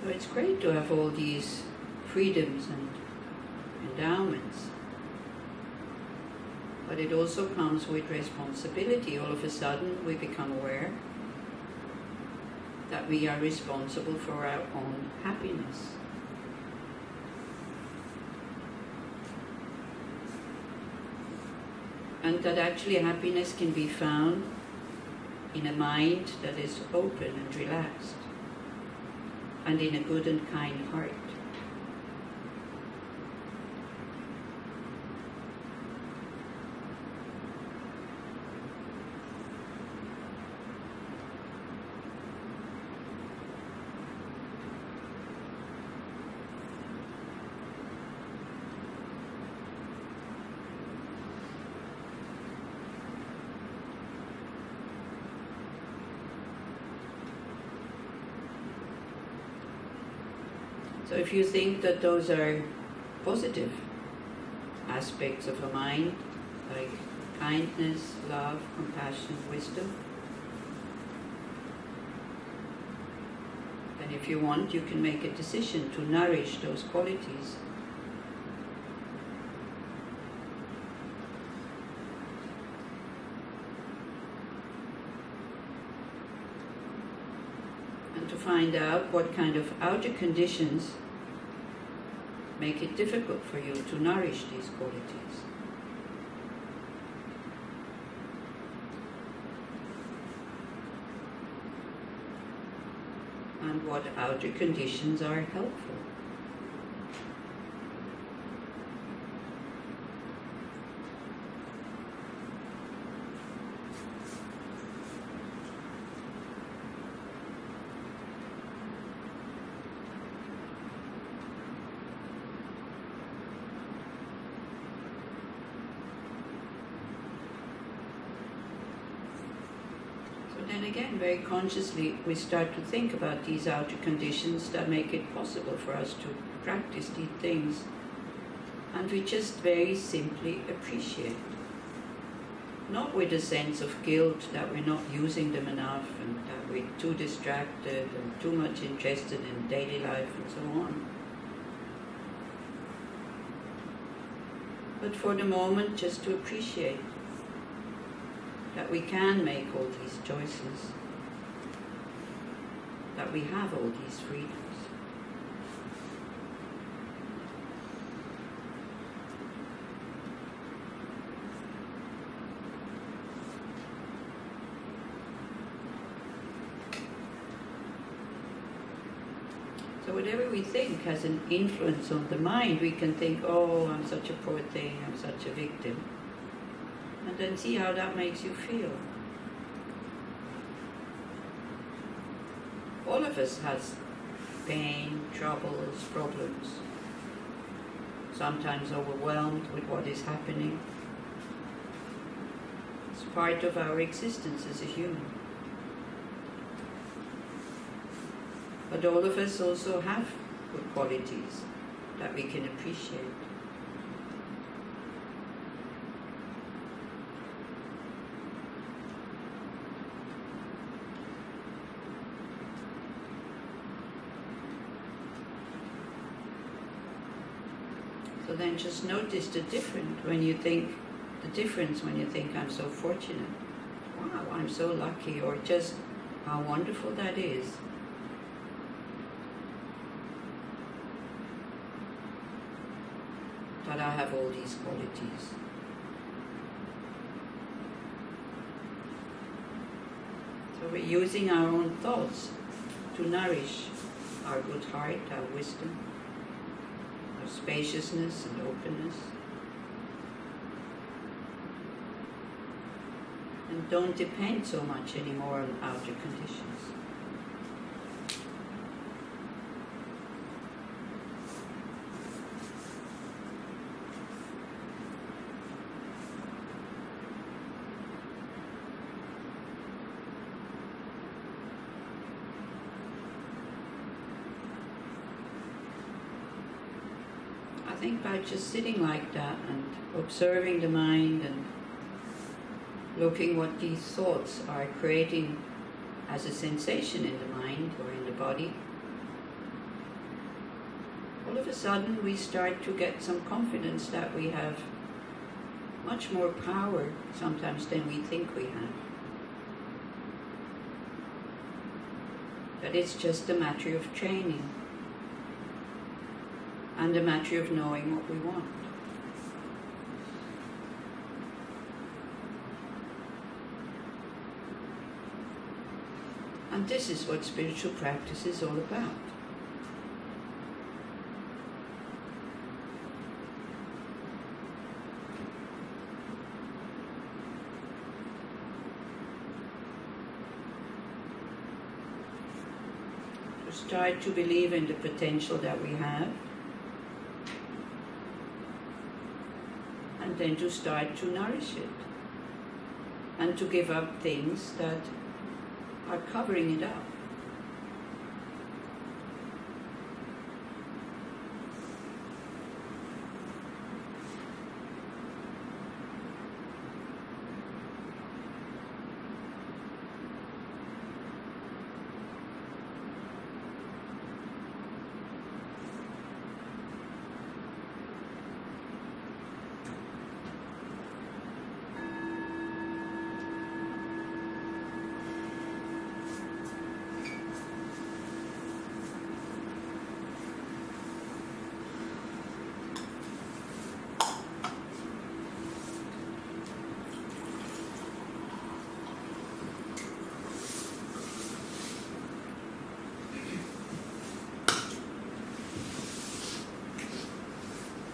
So it's great to have all these freedoms and endowments. But it also comes with responsibility. All of a sudden we become aware that we are responsible for our own happiness. And that actually happiness can be found in a mind that is open and relaxed, and in a good and kind heart. So if you think that those are positive aspects of a mind, like kindness, love, compassion, wisdom, then if you want, you can make a decision to nourish those qualities. And to find out what kind of outer conditions make it difficult for you to nourish these qualities. And what outer conditions are helpful. And again, very consciously, we start to think about these outer conditions that make it possible for us to practice these things. And we just very simply appreciate. Not with a sense of guilt that we're not using them enough and that we're too distracted and too much interested in daily life and so on. But for the moment, just to appreciate that we can make all these choices, that we have all these freedoms. So whatever we think has an influence on the mind. We can think, oh, I'm such a poor thing, I'm such a victim. And then see how that makes you feel. All of us has pain, troubles, problems. Sometimes overwhelmed with what is happening. It's part of our existence as a human. But all of us also have good qualities that we can appreciate. So then just notice the difference when you think, I'm so fortunate. Wow, I'm so lucky, or just how wonderful that is. That I have all these qualities. So we're using our own thoughts to nourish our good heart, our wisdom, our spaciousness and openness. And don't depend so much anymore on outer conditions. I think by just sitting like that and observing the mind and looking what these thoughts are creating as a sensation in the mind or in the body, all of a sudden we start to get some confidence that we have much more power sometimes than we think we have. That it's just a matter of training and a matter of knowing what we want. And this is what spiritual practice is all about. Start to believe in the potential that we have, and then to start to nourish it, and to give up things that are covering it up.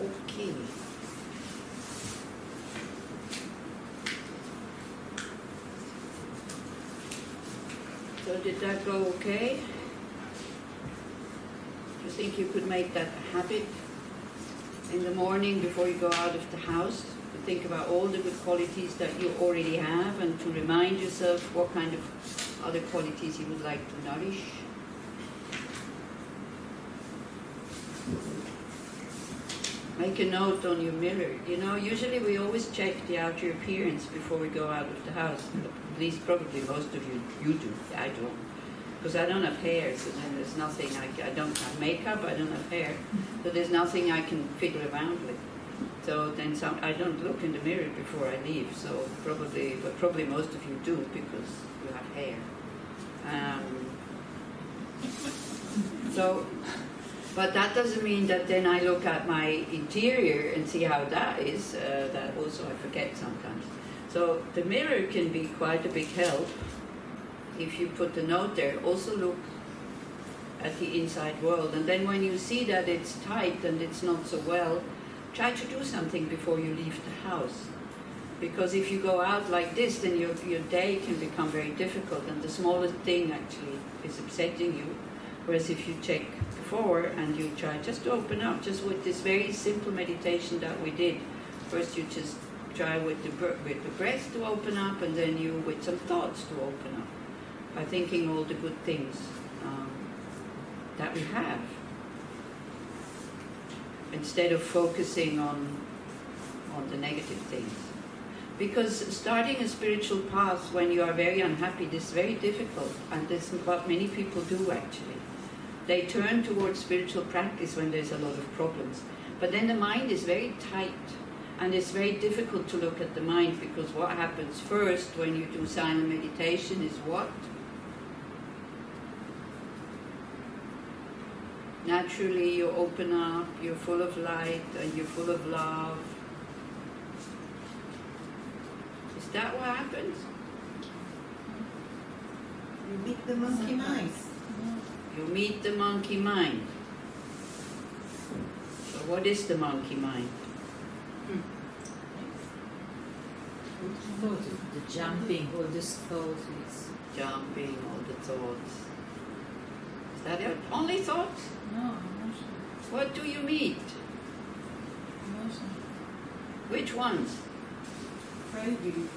Okay. So did that go okay? Do you think you could make that a habit in the morning before you go out of the house? To think about all the good qualities that you already have and to remind yourself what kind of other qualities you would like to nourish? Make a note on your mirror. You know, usually we always check the outer appearance before we go out of the house. At least probably most of you do. I don't. Because I don't have hair, so then there's nothing, I don't have makeup, I don't have hair. So there's nothing I can fiddle around with. So then I don't look in the mirror before I leave. So probably most of you do because you have hair. But that doesn't mean that then I look at my interior and see how that is. That also I forget sometimes. So the mirror can be quite a big help if you put the note there. Also look at the inside world. And then when you see that it's tight and it's not so well, try to do something before you leave the house. Because if you go out like this, then your day can become very difficult and the smallest thing actually is upsetting you. Whereas if you check before and you try just to open up, just with this very simple meditation that we did. First you just try with the breath to open up, and then you with some thoughts to open up. By thinking all the good things that we have. Instead of focusing on the negative things. Because starting a spiritual path when you are very unhappy, this is very difficult, and this is what many people do actually. They turn towards spiritual practice when there's a lot of problems. But then the mind is very tight, and it's very difficult to look at the mind, because what happens first when you do silent meditation is what? Naturally you open up, you're full of light, and you're full of love. Is that what happens? You meet the monkey mind. You meet the monkey mind. So what is the monkey mind? The jumping, all these thoughts. Jumping, all the thoughts. Is that it? Only thoughts? No, emotion. What do you meet? Emotion. Which ones? Craving.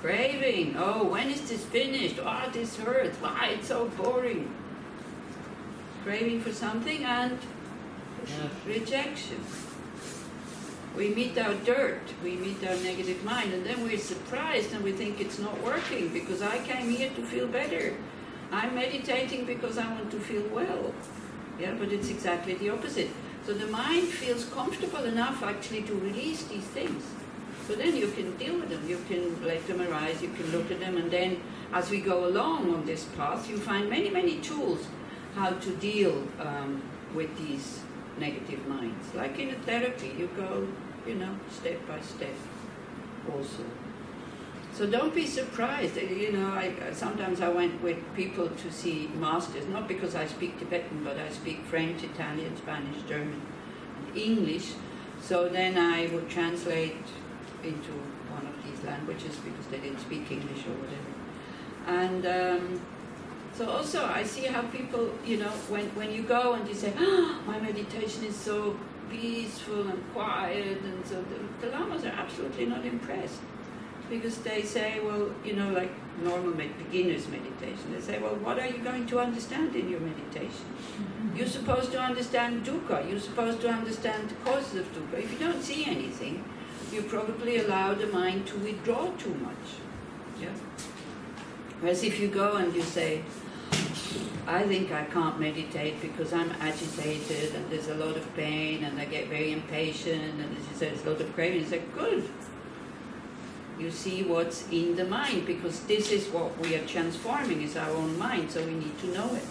Craving. Oh, when is this finished? Oh, this hurts. Why, it's so boring. Craving for something and rejection. We meet our dirt, we meet our negative mind, and then we're surprised and we think it's not working because I came here to feel better. I'm meditating because I want to feel well. Yeah, but it's exactly the opposite. So the mind feels comfortable enough actually to release these things. So then you can deal with them, you can let them arise, you can look at them, and then as we go along on this path, you find many, many tools how to deal with these negative minds. Like in a therapy, you go, you know, step by step also. So don't be surprised. You know, sometimes I went with people to see masters, not because I speak Tibetan, but I speak French, Italian, Spanish, German, and English. So then I would translate into one of these languages because they didn't speak English or whatever. And so also I see how people, you know, when you go and you say, oh, my meditation is so peaceful and quiet, and so the lamas are absolutely not impressed. Because they say, well, you know, like normal beginner's meditation, they say, well, what are you going to understand in your meditation? You're supposed to understand dukkha, you're supposed to understand the causes of dukkha. If you don't see anything, you probably allow the mind to withdraw too much. Yeah? Whereas if you go and you say, I think I can't meditate because I'm agitated and there's a lot of pain and I get very impatient and as you say, there's a lot of craving, you say, good. You see what's in the mind, because this is what we are transforming, is our own mind, so we need to know it.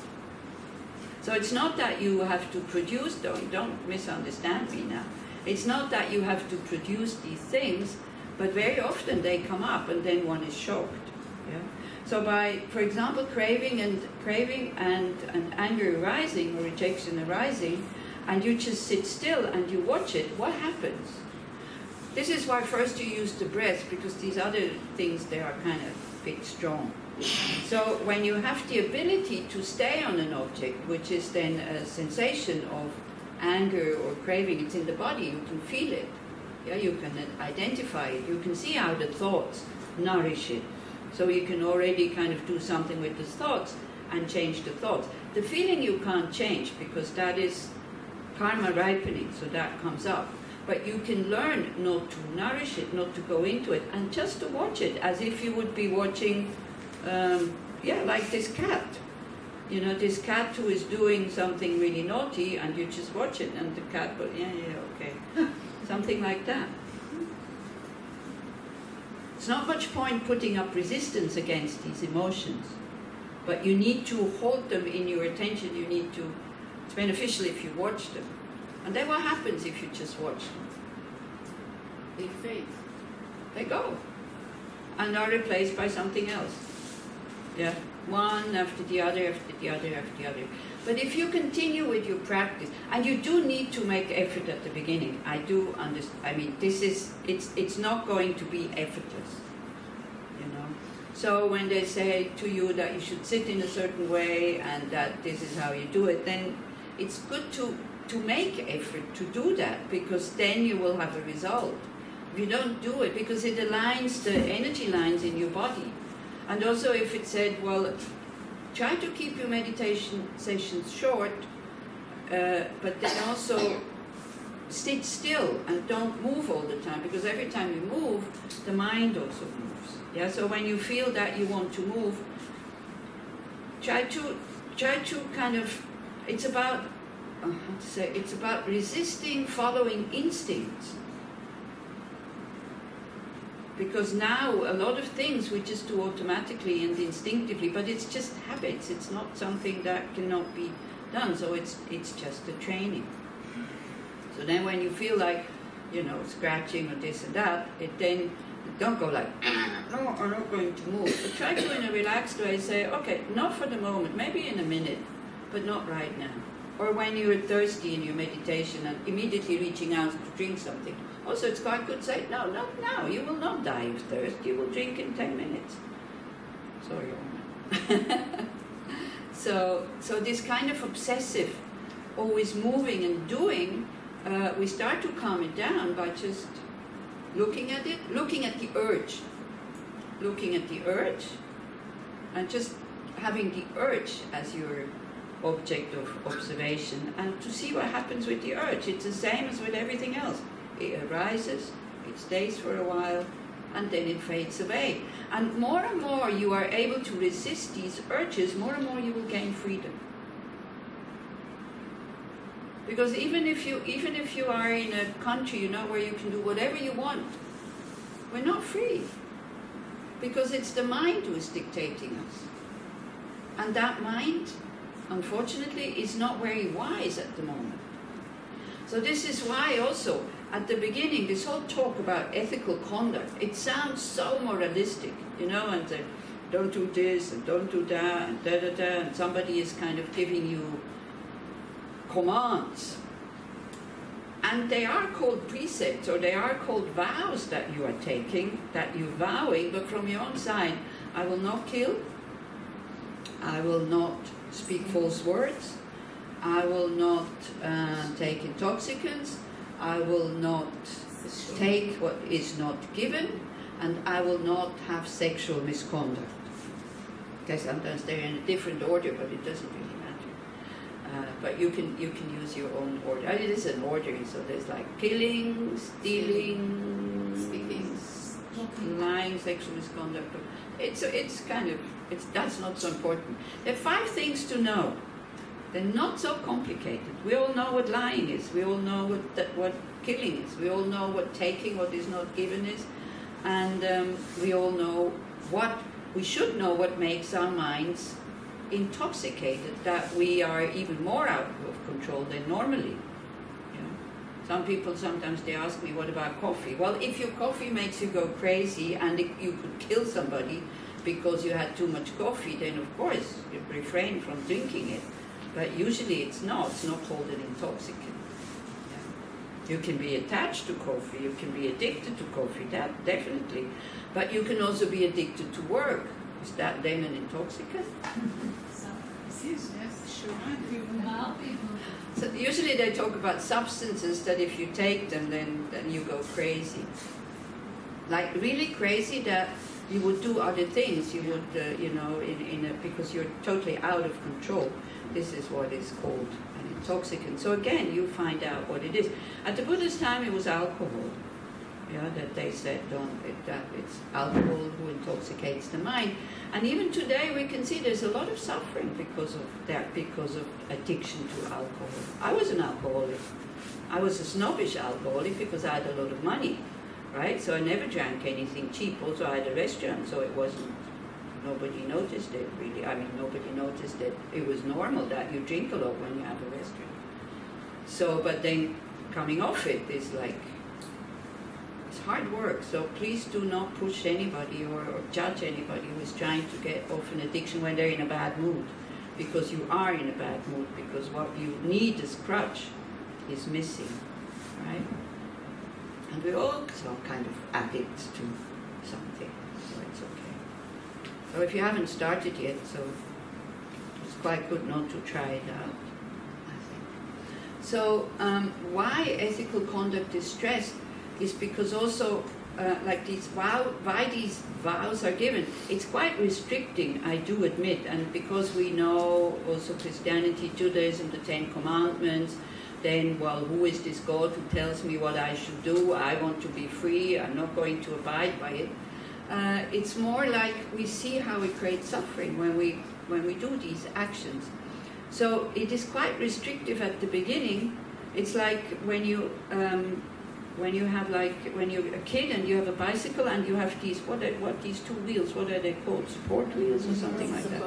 So it's not that you have to produce, don't misunderstand me now. It's not that you have to produce these things, but very often they come up and then one is shocked. Yeah? So by, for example, craving and anger arising or rejection arising, and you just sit still and you watch it, what happens? This is why first you use the breath, because these other things, they are kind of a bit strong. So when you have the ability to stay on an object, which is then a sensation of anger or craving, it's in the body, you can feel it. Yeah, you can identify it. You can see how the thoughts nourish it. So you can already kind of do something with the thoughts and change the thoughts. The feeling you can't change, because that is karma ripening, so that comes up. But you can learn not to nourish it, not to go into it, and just to watch it as if you would be watching, like this cat. You know, this cat who is doing something really naughty, and you just watch it, and the cat goes, okay. Something like that. It's not much point putting up resistance against these emotions, but you need to hold them in your attention. It's beneficial if you watch them. And then what happens if you just watch them? They fade. They go. And are replaced by something else. Yeah. One after the other, after the other, after the other. But if you continue with your practice, and you do need to make effort at the beginning, I do understand. I mean, it's not going to be effortless, you know. So when they say to you that you should sit in a certain way and that this is how you do it, then it's good to make effort to do that, because then you will have a result. If you don't do it, because it aligns the energy lines in your body. And also if it said, well, try to keep your meditation sessions short, but then also sit still and don't move all the time, because every time you move, the mind also moves. Yeah, so when you feel that you want to move, try to kind of, it's about, it's about resisting following instincts. Because now a lot of things we just do automatically and instinctively, but it's just habits. It's not something that cannot be done. So it's just a training. So then when you feel like, you know, scratching or this and that, then don't go like, no, I'm not going to move. But try to, in a relaxed way, say, okay, not for the moment, maybe in a minute, but not right now. Or when you're thirsty in your meditation and immediately reaching out to drink something. Also, it's quite good to say, no, not now. You will not die of thirst. You will drink in 10 minutes. Sorry, Oma. So this kind of obsessive, always moving and doing, we start to calm it down by just looking at it, looking at the urge. Looking at the urge, and just having the urge as your object of observation, and to see what happens with the urge. It's the same as with everything else. It arises, it stays for a while, and then it fades away. And more you are able to resist these urges, more and more you will gain freedom. Because even if you are in a country, you know, where you can do whatever you want, we're not free. Because it's the mind who is dictating us. And that mind, unfortunately, is not very wise at the moment. So this is why also, at the beginning, this whole talk about ethical conduct, it sounds so moralistic, you know, and don't do this and don't do that and da-da-da, and somebody is kind of giving you commands. And they are called precepts, or they are called vows that you are taking, that you're vowing, but from your own side. I will not kill, I will not speak false words, I will not take intoxicants, I will not take what is not given, and I will not have sexual misconduct. Okay, sometimes they're in a different order, but it doesn't really matter. But you can use your own order. It is an order, so there's like killing, stealing, speaking, lying, sexual misconduct. It's kind of, that's not so important. There are 5 things to know. They're not so complicated. We all know what lying is. We all know what killing is. We all know what taking what is not given is. And we all know we should know what makes our minds intoxicated, that we are even more out of control than normally. You know? Some people sometimes they ask me, what about coffee? Well, if your coffee makes you go crazy and you could kill somebody because you had too much coffee, then of course you refrain from drinking it. But usually it's not called an intoxicant. Yeah. You can be attached to coffee, you can be addicted to coffee, that definitely. But you can also be addicted to work. Is that then an intoxicant? Yes, sure. So usually they talk about substances that if you take them, then you go crazy. Like really crazy that you would do other things. You would, you know, because you're totally out of control. This is what is called an intoxicant. So again, you find out what it is. At the Buddha's time, it was alcohol. Yeah, that they said that it's alcohol who intoxicates the mind. And even today we can see there's a lot of suffering because of that, because of addiction to alcohol. I was an alcoholic. I was a snobbish alcoholic because I had a lot of money, right? So I never drank anything cheap. Also I had a restaurant, so it wasn't, nobody noticed it really. I mean, nobody noticed that it was normal that you drink a lot when you have a restaurant. So, but then coming off it is like, it's hard work, so please do not push anybody or judge anybody who is trying to get off an addiction when they're in a bad mood, because you are in a bad mood, because what you need as crutch is missing, right? And we're all kind of addicts to something, so it's okay. So if you haven't started yet, so it's quite good not to try it out, I think. So why ethical conduct is stressed is because also, like why these vows are given, it's quite restricting, I do admit, and because we know also Christianity, Judaism, the 10 Commandments, then, well, who is this God who tells me what I should do? I want to be free, I'm not going to abide by it. It's more like we see how it creates suffering when we do these actions. So it is quite restrictive at the beginning. It's like when you're a kid and you have a bicycle and you have these, these 2 wheels, what are they called? Support wheels or something like that?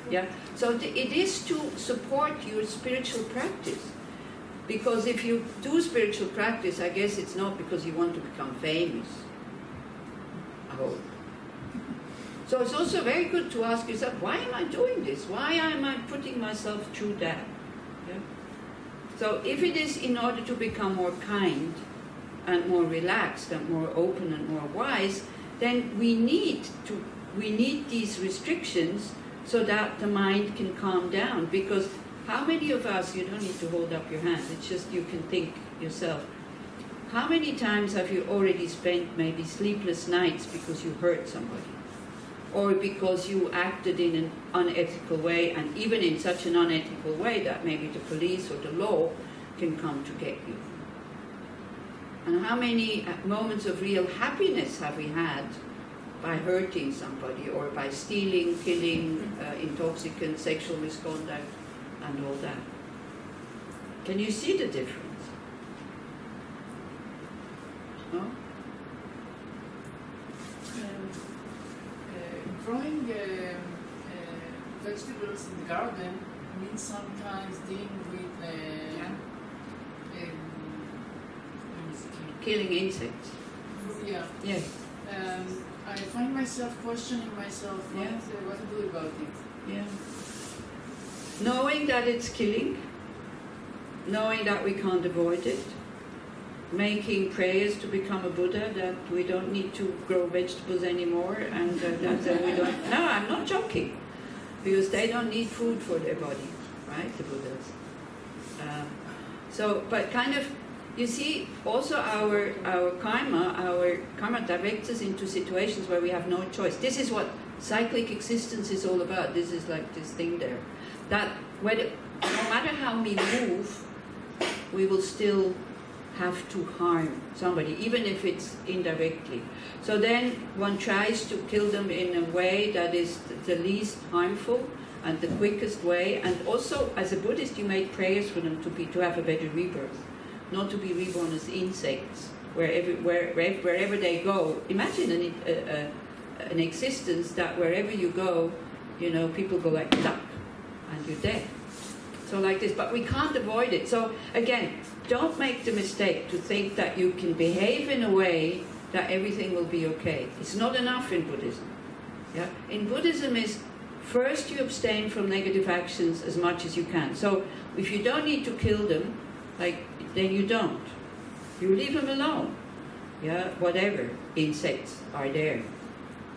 Yeah. So it is to support your spiritual practice. Because if you do spiritual practice, I guess it's not because you want to become famous. I hope. So it's also very good to ask yourself, why am I doing this? Why am I putting myself through that? Yeah? So if it is in order to become more kind, and more relaxed and more open and more wise, then we need these restrictions so that the mind can calm down. Because how many of us, you don't need to hold up your hands, it's just you can think yourself, how many times have you already spent maybe sleepless nights because you hurt somebody? Or because you acted in an unethical way, and even in such an unethical way that maybe the police or the law can come to get you? And how many moments of real happiness have we had by hurting somebody, or by stealing, killing, intoxicants, sexual misconduct, and all that? Can you see the difference? No? Growing vegetables in the garden means sometimes dealing with killing insects. Yeah. Yes. I find myself questioning myself what to do about it. Yeah. Knowing that it's killing, knowing that we can't avoid it, making prayers to become a Buddha, that we don't need to grow vegetables anymore, and that we don't. No, I'm not joking, because they don't need food for their body, right? The Buddhas. But kind of, you see, also our karma directs us into situations where we have no choice. This is what cyclic existence is all about. This is like this thing there, that no matter how we move, we will still have to harm somebody, even if it's indirectly. So then one tries to kill them in a way that is the least harmful and the quickest way. And also, as a Buddhist, you make prayers for them to have a better rebirth, not to be reborn as insects wherever they go. Imagine an existence that wherever you go, people go like duck, and you're dead. So like this, but we can't avoid it. So again, don't make the mistake to think that you can behave in a way that everything will be okay. It's not enough in Buddhism. Yeah? In Buddhism is first you abstain from negative actions as much as you can. So if you don't need to kill them, then you don't. You leave them alone. Yeah, whatever insects are there.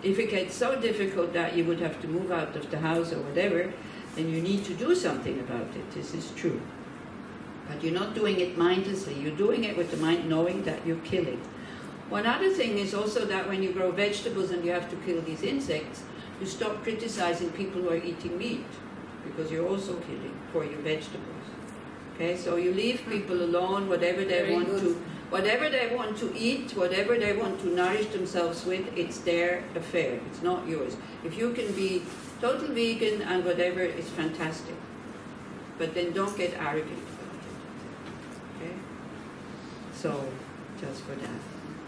If it gets so difficult that you would have to move out of the house or whatever, then you need to do something about it. This is true. But you're not doing it mindlessly. You're doing it with the mind knowing that you're killing. One other thing is also that when you grow vegetables and you have to kill these insects, you stop criticizing people who are eating meat, because you're also killing for your vegetables. Okay, so you leave people alone, whatever they want to eat, whatever they want to nourish themselves with, it's their affair. It's not yours. If you can be total vegan and whatever, it's fantastic. But then don't get arrogant about it. Okay? So, just for that.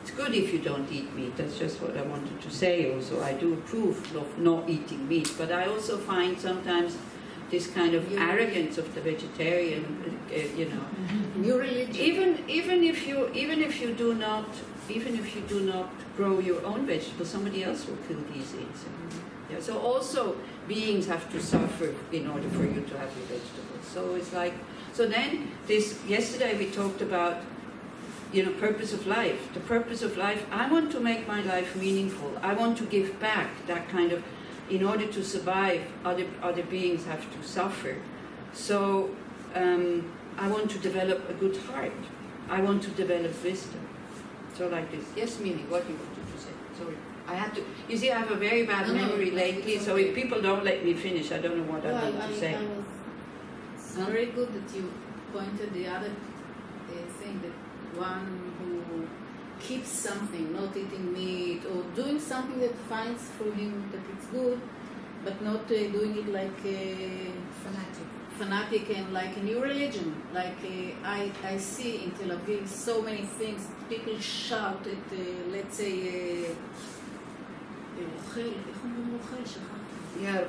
It's good if you don't eat meat. That's just what I wanted to say also. I do approve of not eating meat, but I also find sometimes this kind of arrogance of the vegetarian, New religion. Even if you do not grow your own vegetables, somebody else will kill these insects. Yeah, so also beings have to suffer in order for you to have your vegetables. So it's like, so then yesterday we talked about, purpose of life. The purpose of life, I want to make my life meaningful. I want to give back that kind of, in order to survive, other beings have to suffer. So I want to develop a good heart. I want to develop wisdom. So like this. Yes, Mimi, what you wanted to say? Sorry. I had to, you see, I have a very bad memory lately, so if people don't let me finish, I don't know what I want to say. It's very good that you pointed the other thing, that one who keeps something, not eating meat, or doing something that finds for him that it's good, but not doing it like a fanatic and like a new religion. Like I see in Tel Aviv so many things. People shout at, let's say,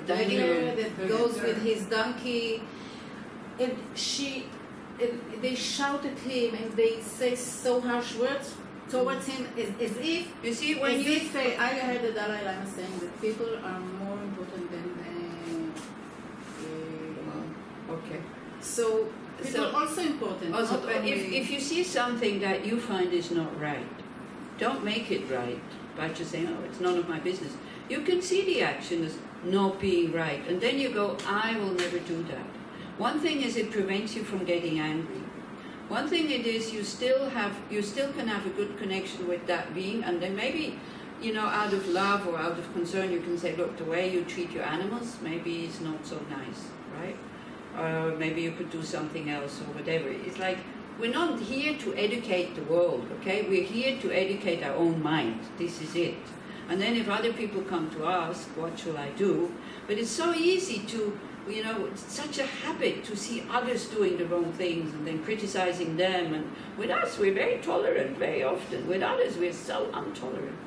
that goes with his donkey, and they shout at him and they say so harsh words towards him, as if, you see, when I heard the Dalai Lama saying that people are more important than okay. So people are also important. Also, but if you see something that you find is not right, don't make it right by just saying, oh, it's none of my business. You can see the action as not being right, and then you go, I will never do that. One thing is it prevents you from getting angry. One thing it is you still can have a good connection with that being, and then maybe, out of love or out of concern, you can say, look, the way you treat your animals maybe is not so nice, right? Or maybe you could do something else or whatever. It's like, we're not here to educate the world, okay? We're here to educate our own mind. This is it. And then if other people come to ask, what shall I do? But it's so easy to you know, it's such a habit to see others doing the wrong things and then criticizing them. And with us, we're very tolerant very often. With others, we're so intolerant.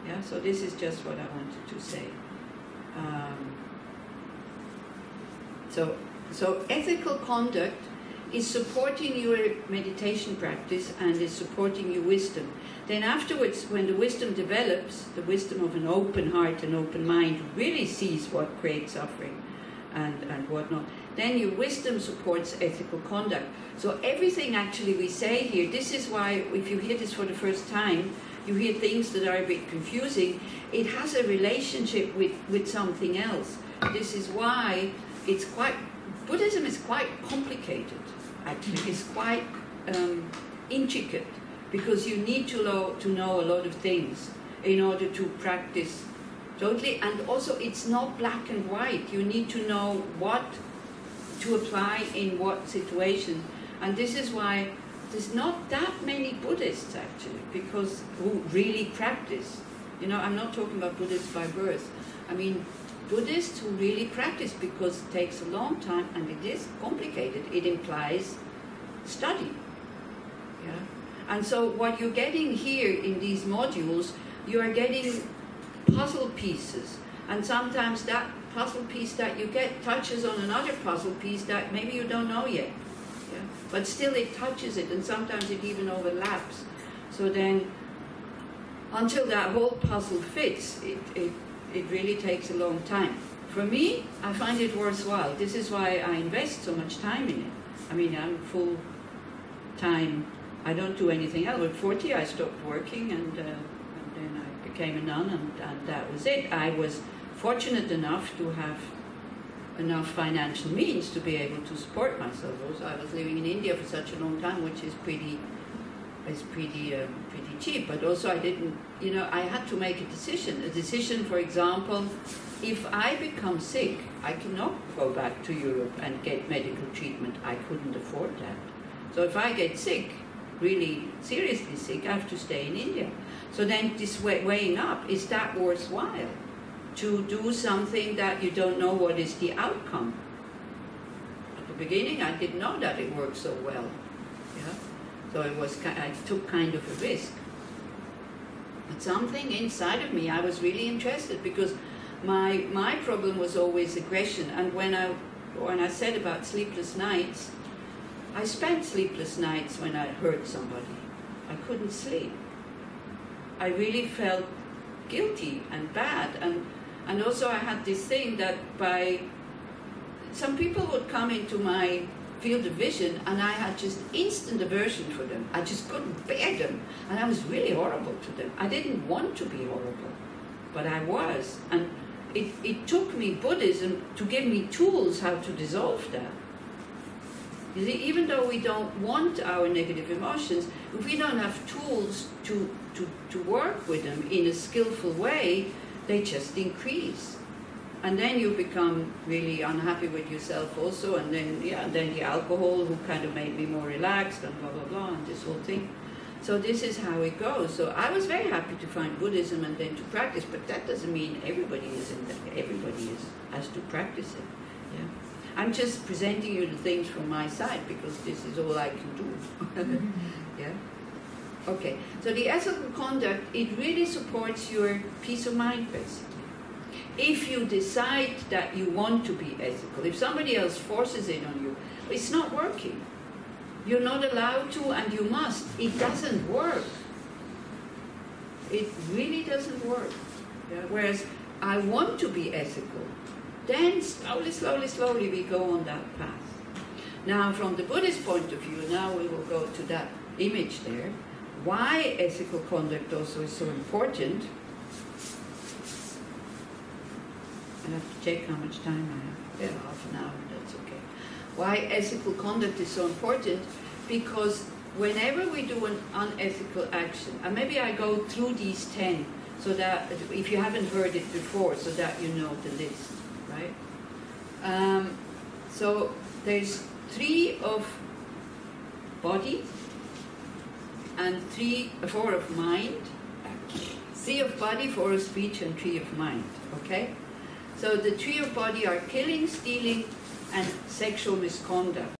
Yeah, so this is just what I wanted to say. So ethical conduct is supporting your meditation practice and is supporting your wisdom. Then afterwards, when the wisdom develops, the wisdom of an open heart and open mind really sees what creates suffering and whatnot, then your wisdom supports ethical conduct. So everything actually we say here, this is why if you hear this for the first time, you hear things that are a bit confusing, it has a relationship with something else. This is why it's quite, Buddhism is quite complicated, actually. It's quite intricate, because you need to know a lot of things in order to practice totally. And also it's not black and white. You need to know what to apply in what situation. And this is why there's not that many Buddhists, actually, because who really practice. You know, I'm not talking about Buddhists by birth. I mean Buddhists who really practice, because it takes a long time and it is complicated. It implies study. Yeah? And so what you're getting here in these modules, you are getting puzzle pieces. And sometimes that puzzle piece that you get touches on another puzzle piece that maybe you don't know yet. Yeah? But still it touches it, and sometimes it even overlaps. So then, until that whole puzzle fits, it really takes a long time. For me, I find it worthwhile. This is why I invest so much time in it. I mean, I'm full time. I don't do anything else. At 40, I stopped working, and then I became a nun, and that was it. I was fortunate enough to have enough financial means to be able to support myself. Also, I was living in India for such a long time, which is pretty cheap. But also, I didn't. You know, I had to make a decision. A decision, for example, if I become sick, I cannot go back to Europe and get medical treatment. I couldn't afford that. So if I get sick, really seriously sick, I have to stay in India. So then this weighing up, is that worthwhile to do something that you don't know what is the outcome? At the beginning, I didn't know that it worked so well. Yeah? So I took kind of a risk. But something inside of me, I was really interested, because my problem was always aggression. And when I said about sleepless nights, I spent sleepless nights when I hurt somebody. I couldn't sleep. I really felt guilty and bad. And also I had this thing that some people would come into my field of vision, and I had just instant aversion for them. I just couldn't bear them. And I was really horrible to them. I didn't want to be horrible, but I was. And it took me Buddhism to give me tools how to dissolve that. You see, even though we don't want our negative emotions, if we don't have tools to work with them in a skillful way, they just increase. And then you become really unhappy with yourself also, and then the alcohol, who kind of made me more relaxed, and blah, blah, blah, and this whole thing. So this is how it goes. So I was very happy to find Buddhism and then to practice, but that doesn't mean everybody has to practice it. Yeah. I'm just presenting you the things from my side, because this is all I can do. Yeah. Okay. So the ethical conduct, it really supports your peace of mind, basically. If you decide that you want to be ethical, if somebody else forces it on you, it's not working. You're not allowed to, and you must. It doesn't work. It really doesn't work. Yeah? Whereas I want to be ethical, then slowly we go on that path. Now, from the Buddhist point of view, now we will go to that image there. Why ethical conduct also is so important. I have to check how much time I have. Yeah, half an hour, that's okay. Why ethical conduct is so important? Because whenever we do an unethical action, and maybe I go through these 10, so that if you haven't heard it before, so that you know the list, right? So there's 3 of body, and 4 of mind, 3 of body, 4 of speech, and 3 of mind, okay? So the 3 of body are killing, stealing, and sexual misconduct.